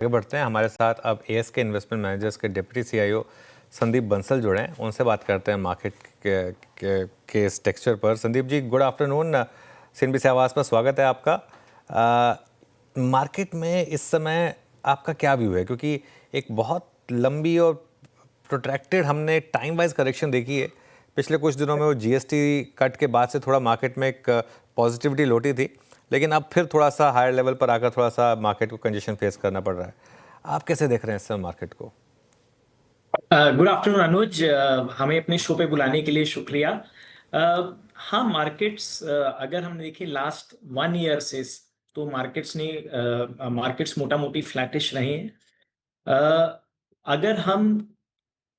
आगे बढ़ते हैं। हमारे साथ अब एएसके इन्वेस्टमेंट मैनेजर्स के डिप्टी सीईओ संदीप बंसल जुड़े हैं। उनसे बात करते हैं मार्केट के इस टेक्सचर पर। Sandeep ji, good afternoon. CNBC आवाज़ पर स्वागत है आपका। मार्केट में इस समय आपका क्या व्यू है, क्योंकि एक बहुत लंबी और प्रोट्रैक्टेड हमने टाइम वाइज करेक्शन देखी है पिछले कुछ दिनों में। वो जीएसटी कट के बाद से थोड़ा मार्केट में एक पॉजिटिविटी लौटी थी, लेकिन अब फिर थोड़ा सा हायर लेवल पर आकर थोड़ा सा मार्केट को कंजेशन फेस करना पड़ रहा है। आप कैसे देख रहे हैं इस समय मार्केट को? गुड आफ्टरनून अनुज। हमें अपने शो पे बुलाने के लिए शुक्रिया। हाँ, मार्केट्स अगर हम देखें लास्ट 1 ईयर से, तो मार्केट्स मोटा मोटी फ्लैटिश रहे हैं। अगर हम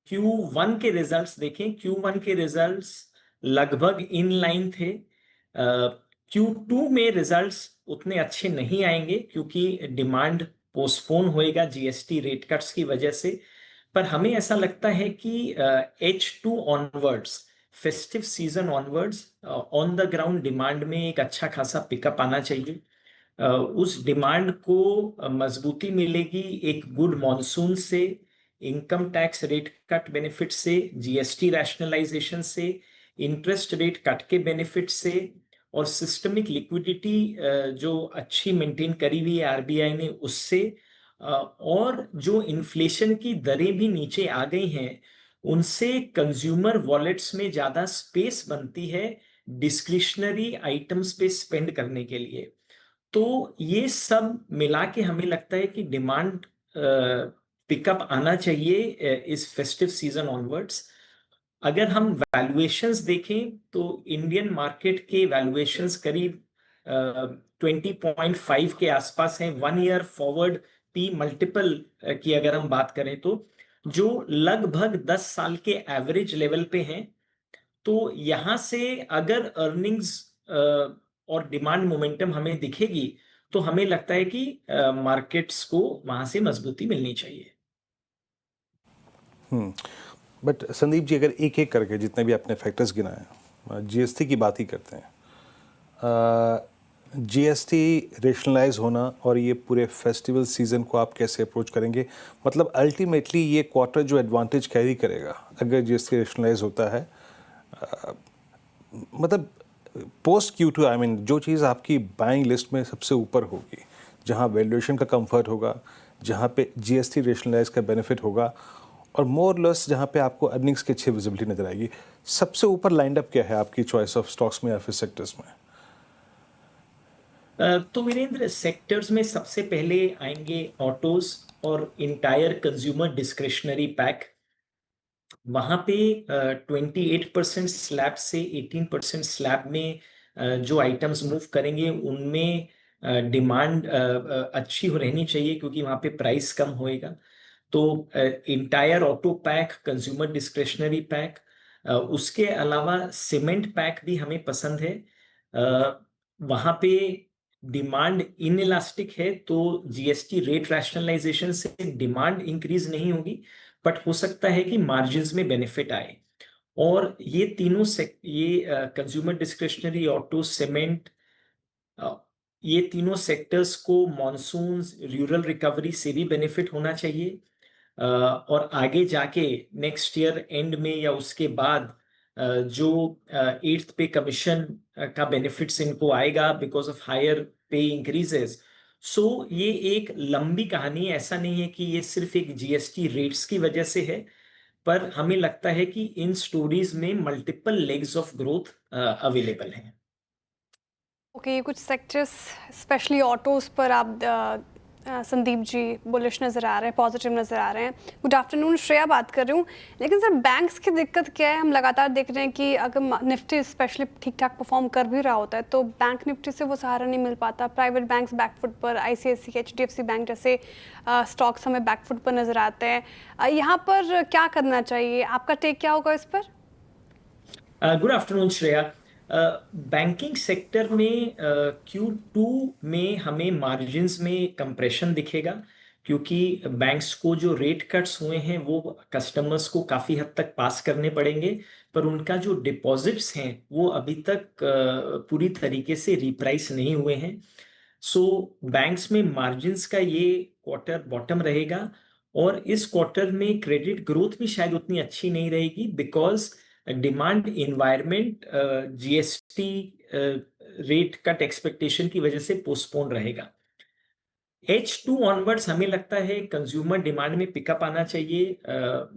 Q1 के रिजल्ट्स देखें, Q1 के रिजल्ट्स लगभग इन लाइन थे। Q2 में रिजल्ट्स उतने अच्छे नहीं आएंगे क्योंकि डिमांड पोस्टपोन होएगा जीएसटी रेट कट्स की वजह से। पर हमें ऐसा लगता है कि H2 onwards, festive season onwards, on the ground demand में एक अच्छा खासा पिकअप आना चाहिए। उस डिमांड को मजबूती मिलेगी एक गुड मॉनसून से, income tax rate cut benefit से, जीएसटी रैशनलाइजेशन से, इंटरेस्ट रेट कट के बेनिफिट से, और सिस्टमिक लिक्विडिटी जो अच्छी मेंटेन करी हुई है आरबीआई ने उससे, और जो इन्फ्लेशन की दरें भी नीचे आ गई हैं उनसे कंज्यूमर वॉलेट्स में ज्यादा स्पेस बनती है डिस्क्रिशनरी आइटम्स पे स्पेंड करने के लिए। तो ये सब मिला के हमें लगता है कि डिमांड पिकअप आना चाहिए इस फेस्टिव सीजन ऑनवर्ड्स। अगर हम वैल्यूएशंस देखें तो इंडियन मार्केट के वैल्यूएशंस करीब 20.5 के आसपास हैं। 1 ईयर फॉरवर्ड पी मल्टीपल की अगर हम बात करें तो जो लगभग 10 साल के एवरेज लेवल पे हैं। तो यहां से अगर अर्निंग्स और डिमांड मोमेंटम हमें दिखेगी तो हमें लगता है कि मार्केट्स को वहां से मजबूती मिलनी चाहिए। बट संदीप जी, अगर एक एक करके जितने भी आपने फैक्टर्स गिनाए, जीएसटी की बात ही करते हैं। जीएसटी रेशनलाइज होना और ये पूरे फेस्टिवल सीज़न को आप कैसे अप्रोच करेंगे? मतलब अल्टीमेटली ये क्वार्टर जो एडवांटेज कैरी करेगा अगर जीएसटी रेशनलाइज होता है, मतलब पोस्ट Q2, आई मीन जो चीज़ आपकी बाइंग लिस्ट में सबसे ऊपर होगी, जहाँ वैल्यूएशन का कंफर्ट होगा, जहाँ पे जीएसटी रेशनलाइज का बेनिफिट होगा, और मोर लेस जहाँ पे आपको अर्निंग्स की अच्छी विजिबिलिटी नजर आएगी, सबसे ऊपर लाइंड अप क्या है आपकी चॉइस ऑफ स्टॉक्स में या फिर सेक्टर्स में? तो वीरेंद्र, सेक्टर्स में सबसे पहले आएंगे ऑटोज और इंटायर कंज्यूमर डिस्क्रिशनरी पैक। वहां पे 28% स्लैब से 18% स्लैब में जो आइटम्स मूव करेंगे उनमें डिमांड अच्छी हो रहनी चाहिए क्योंकि वहां पे प्राइस कम होएगा। तो entire auto pack, consumer discretionary pack, उसके अलावा सीमेंट पैक भी हमें पसंद है। वहां पे डिमांड इनइलास्टिक है तो जीएसटी रेट रैशनलाइजेशन से डिमांड इंक्रीज नहीं होगी, बट हो सकता है कि मार्जिन्स में बेनिफिट आए। और ये तीनों ये कंज्यूमर डिस्क्रिशनरी, ऑटो, सीमेंट, ये तीनों सेक्टर्स को मॉनसून, रूरल रिकवरी से भी बेनिफिट होना चाहिए। और आगे जाके नेक्स्ट ईयर एंड में या उसके बाद जो 8th पे कमीशन का बेनिफिट्स इनको आएगा बिकॉज ऑफ हायर पे इंक्रीजेस। सो ये एक लंबी कहानी है, ऐसा नहीं है कि ये सिर्फ एक जीएसटी रेट्स की वजह से है, पर हमें लगता है कि इन स्टोरीज में multiple legs of growth available हैं। ओके, कुछ सेक्टर्स स्पेशली ऑटोज़ पर आप संदीप जी बुलिश नज़र आ रहे हैं, पॉजिटिव नज़र आ रहे हैं। गुड आफ्टरनून, श्रेया बात कर रही हूँ। लेकिन सर, बैंक्स की दिक्कत क्या है? हम लगातार देख रहे हैं कि अगर निफ्टी स्पेशली ठीक ठाक परफॉर्म कर भी रहा होता है तो बैंक निफ्टी से वो सहारा नहीं मिल पाता। प्राइवेट बैंक्स बैकफुट पर, आईसीआईसी, एचडीएफसी बैंक जैसे स्टॉक्स हमें बैकफुट पर नज़र आते हैं। यहाँ पर क्या करना चाहिए? आपका टेक क्या होगा इस पर? Good afternoon Shreya. Banking sector में Q2 में हमें मार्जिन्स में कंप्रेशन दिखेगा क्योंकि बैंक्स को जो रेट कट्स हुए हैं वो कस्टमर्स को काफी हद तक पास करने पड़ेंगे, पर उनका जो डिपॉजिट्स हैं वो अभी तक पूरी तरीके से रिप्राइस नहीं हुए हैं। सो बैंक्स में मार्जिन्स का ये क्वार्टर बॉटम रहेगा और इस क्वार्टर में क्रेडिट ग्रोथ भी शायद उतनी अच्छी नहीं रहेगी because demand environment GST rate cut expectation की वजह से पोस्टपोन रहेगा। H2 ऑनवर्ड्स हमें लगता है कंज्यूमर डिमांड में पिकअप आना चाहिए,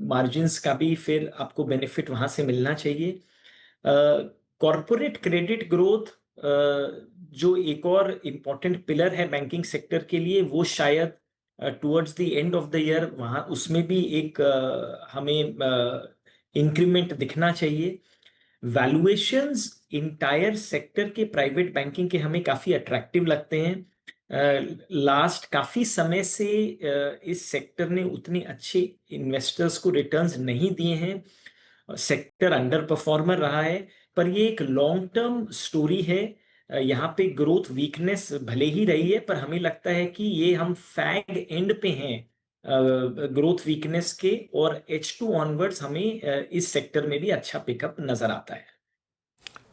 मार्जिन्स का भी फिर आपको बेनिफिट वहां से मिलना चाहिए। कॉरपोरेट क्रेडिट ग्रोथ जो एक और इम्पॉर्टेंट पिलर है बैंकिंग सेक्टर के लिए, वो शायद towards the end of the year वहां उसमें भी एक हमें इंक्रीमेंट दिखना चाहिए। वैल्यूएशंस इंटायर सेक्टर के प्राइवेट बैंकिंग के हमें काफी अट्रैक्टिव लगते हैं। लास्ट काफी समय से इस सेक्टर ने उतनी अच्छे इन्वेस्टर्स को रिटर्न्स नहीं दिए हैं, सेक्टर अंडर परफॉर्मर रहा है, पर ये एक लॉन्ग टर्म स्टोरी है। यहाँ पे ग्रोथ वीकनेस भले ही रही है, पर हमें लगता है कि ये हम फैग एंड पे हैं ग्रोथ वीकनेस के, और H2 ऑनवर्ड्स हमें इस सेक्टर में भी अच्छा पिकअप नजर आता है।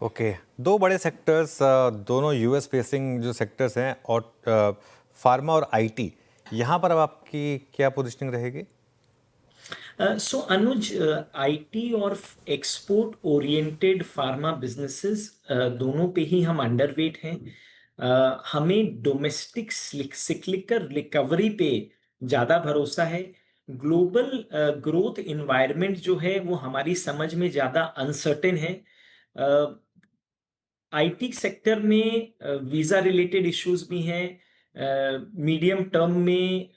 ओके, दो बड़े सेक्टर्स, दोनों यूएस फेसिंग जो सेक्टर्स हैं, और फार्मा और आईटी, यहाँ पर अब आपकी क्या पोजीशनिंग रहेगी? सो अनुज, आईटी और एक्सपोर्ट ओरिएंटेड फार्मा बिजनेसेस दोनों पे ही हम अंडरवेट हैं। हमें डोमेस्टिक सिक्लिकल रिकवरी पे ज्यादा भरोसा है। ग्लोबल ग्रोथ इन्वायरमेंट जो है वो हमारी समझ में ज्यादा अनसर्टेन है। आईटी सेक्टर में वीजा रिलेटेड इश्यूज भी हैं। मीडियम टर्म में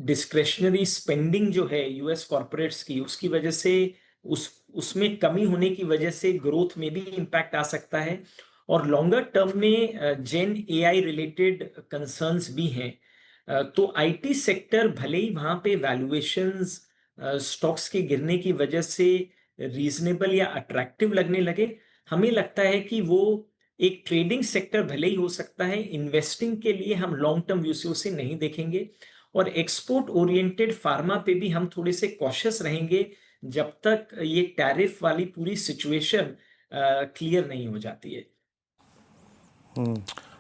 डिस्क्रेशनरी स्पेंडिंग जो है यूएस कॉर्पोरेट्स की, उसकी वजह से उसमें कमी होने की वजह से ग्रोथ में भी इम्पैक्ट आ सकता है। और लॉन्गर टर्म में जेन एआई रिलेटेड कंसर्न्स भी हैं। तो आईटी सेक्टर भले ही वहां पे वैल्यूएशंस स्टॉक्स के गिरने की वजह से रीजनेबल या अट्रैक्टिव लगने लगे, हमें लगता है कि वो एक ट्रेडिंग सेक्टर भले ही हो सकता है, इन्वेस्टिंग के लिए हम लॉन्ग टर्म व्यू से उसे नहीं देखेंगे। और एक्सपोर्ट ओरिएंटेड फार्मा पे भी हम थोड़े से कॉशियस रहेंगे जब तक ये टैरिफ वाली पूरी सिचुएशन क्लियर नहीं हो जाती है।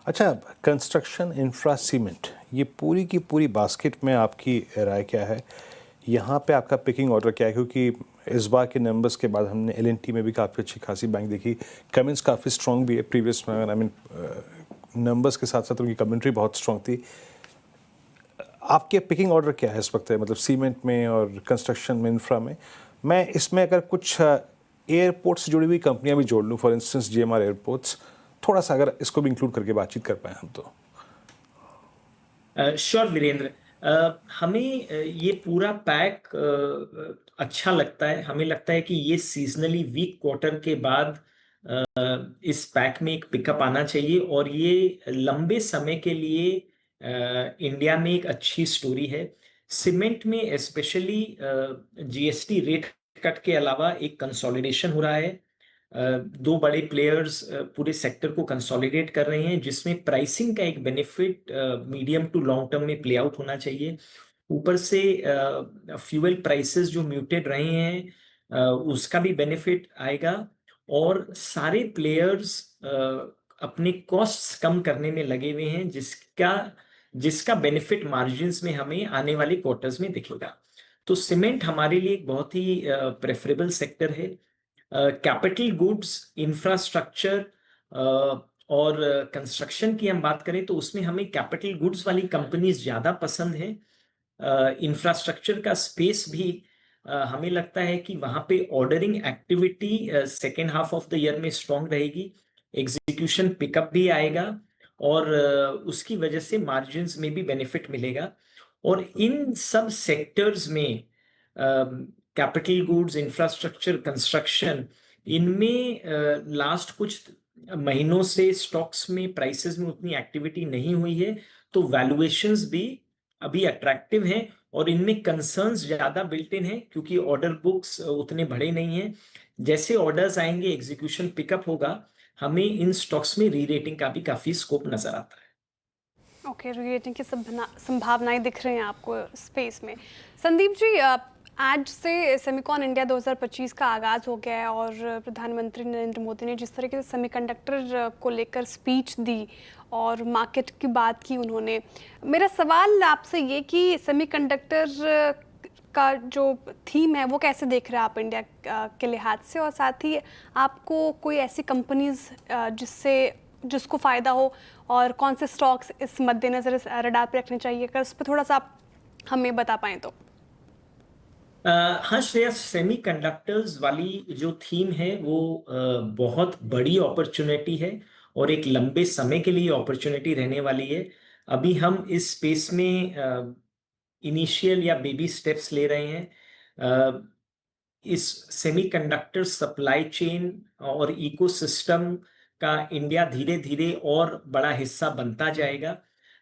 अच्छा, कंस्ट्रक्शन, इंफ्रा, सीमेंट, ये पूरी की पूरी बास्केट में आपकी राय क्या है? यहाँ पे आपका पिकिंग ऑर्डर क्या है? क्योंकि इस बार के नंबर्स के बाद हमने एलएनटी में भी काफ़ी अच्छी खासी बैंक देखी, कमेंट्स काफ़ी स्ट्रॉन्ग भी है प्रीवियस में, आई मीन नंबर्स के साथ साथ उनकी कमेंट्री बहुत स्ट्रॉन्ग थी। आपके पिकिंग ऑर्डर क्या है इस वक्त, मतलब सीमेंट में और कंस्ट्रक्शन में, इंफ्रा में? मैं इसमें अगर कुछ एयरपोर्ट से जुड़ी हुई कंपनियां भी जोड़ लूँ, फॉर इंस्टेंस जीएमआर एयरपोर्ट्स, थोड़ा सा अगर इसको भी इंक्लूड करके बातचीत कर पाए हम तो। श्योर वीरेंद्र, हमें ये पूरा पैक अच्छा लगता है। हमें लगता है कि ये सीजनली वीक क्वार्टर के बाद इस पैक में एक पिकअप आना चाहिए, और ये लंबे समय के लिए इंडिया में एक अच्छी स्टोरी है। सीमेंट में स्पेशली जीएसटी रेट कट के अलावा एक कंसोलिडेशन हो रहा है। दो बड़े प्लेयर्स पूरे सेक्टर को कंसोलिडेट कर रहे हैं, जिसमें प्राइसिंग का एक benefit medium to long term में प्ले आउट होना चाहिए। ऊपर से फ्यूल प्राइसेस जो म्यूटेड रहे हैं उसका भी बेनिफिट आएगा, और सारे प्लेयर्स अपने कॉस्ट्स कम करने में लगे हुए हैं, जिसका बेनिफिट मार्जिन्स में हमें आने वाले क्वार्टर्स में दिखेगा। तो सीमेंट हमारे लिए एक बहुत ही प्रेफरेबल सेक्टर है। कैपिटल गुड्स, इंफ्रास्ट्रक्चर और कंस्ट्रक्शन की हम बात करें तो उसमें हमें कैपिटल गुड्स वाली कंपनीज ज्यादा पसंद है। इंफ्रास्ट्रक्चर का स्पेस भी हमें लगता है कि वहां पे ordering activity second half of the year में स्ट्रांग रहेगी, एग्जीक्यूशन पिकअप भी आएगा, और उसकी वजह से मार्जिन्स में भी बेनिफिट मिलेगा। और इन सब सेक्टर्स में कैपिटल गुड्स, इंफ्रास्ट्रक्चर, कंस्ट्रक्शन, इनमें लास्ट कुछ महीनों से स्टॉक्स में प्राइसेस में उतनी एक्टिविटी नहीं हुई है, तो वैल्यूएशंस भी अभी अट्रैक्टिव हैं, और इनमें कंसर्न्स ज्यादा बिल्ट इन है क्योंकि ऑर्डर बुक्स उतने बड़े नहीं हैं। जैसे ऑर्डर्स आएंगे, एग्जीक्यूशन पिकअप होगा, हमें इन स्टॉक्स में री रेटिंग का भी काफी स्कोप नजर आता है। ओके, री रेटिंग की संभावनाएं दिख रही हैं आपको स्पेस में। संदीप जी, आज से सेमिकॉन इंडिया 2025 का आगाज़ हो गया है, और प्रधानमंत्री नरेंद्र मोदी ने जिस तरीके से सेमीकंडक्टर को लेकर स्पीच दी और मार्केट की बात की उन्होंने। मेरा सवाल आपसे ये कि सेमीकंडक्टर का जो थीम है वो कैसे देख रहे हैं आप इंडिया के लिहाज से, और साथ ही आपको कोई ऐसी कंपनीज जिसको फ़ायदा हो और कौन से स्टॉक्स इस मद्देनज़र रडार पे रखने चाहिए, अगर उस पर थोड़ा सा आप हमें बता पाएँ तो। हाँ श्रेया, सेमीकंडक्टर्स वाली जो थीम है वो बहुत बड़ी अपॉर्चुनिटी है और एक लंबे समय के लिए अपॉर्चुनिटी रहने वाली है। अभी हम इस स्पेस में इनिशियल या बेबी स्टेप्स ले रहे हैं। इस सेमीकंडक्टर सप्लाई चेन और इकोसिस्टम का इंडिया धीरे धीरे और बड़ा हिस्सा बनता जाएगा।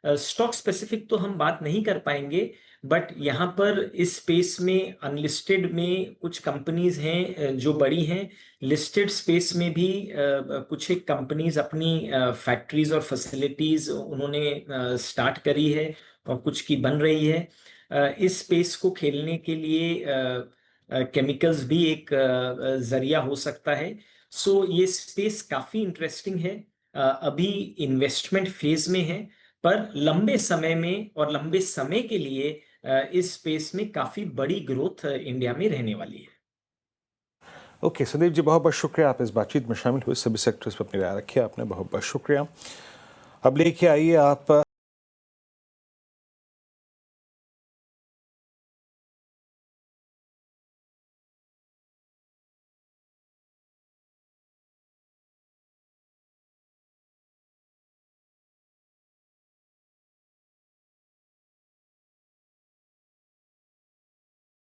स्टॉक स्पेसिफिक तो हम बात नहीं कर पाएंगे, बट यहाँ पर इस स्पेस में अनलिस्टेड में कुछ कंपनीज हैं जो बड़ी हैं। लिस्टेड स्पेस में भी कुछ एक कंपनीज अपनी फैक्ट्रीज और फैसिलिटीज उन्होंने स्टार्ट करी है और कुछ की बन रही है। इस स्पेस को खेलने के लिए केमिकल्स भी एक जरिया हो सकता है। सो ये स्पेस काफी इंटरेस्टिंग है। अभी इन्वेस्टमेंट फेज में है, पर लंबे समय में और लंबे समय के लिए इस स्पेस में काफी बड़ी ग्रोथ इंडिया में रहने वाली है। ओके संदीप जी, बहुत बहुत शुक्रिया, आप इस बातचीत में शामिल हुए, सभी सेक्टर्स पर अपनी राय रखी आपने, बहुत बहुत शुक्रिया। अब लेके आइए आप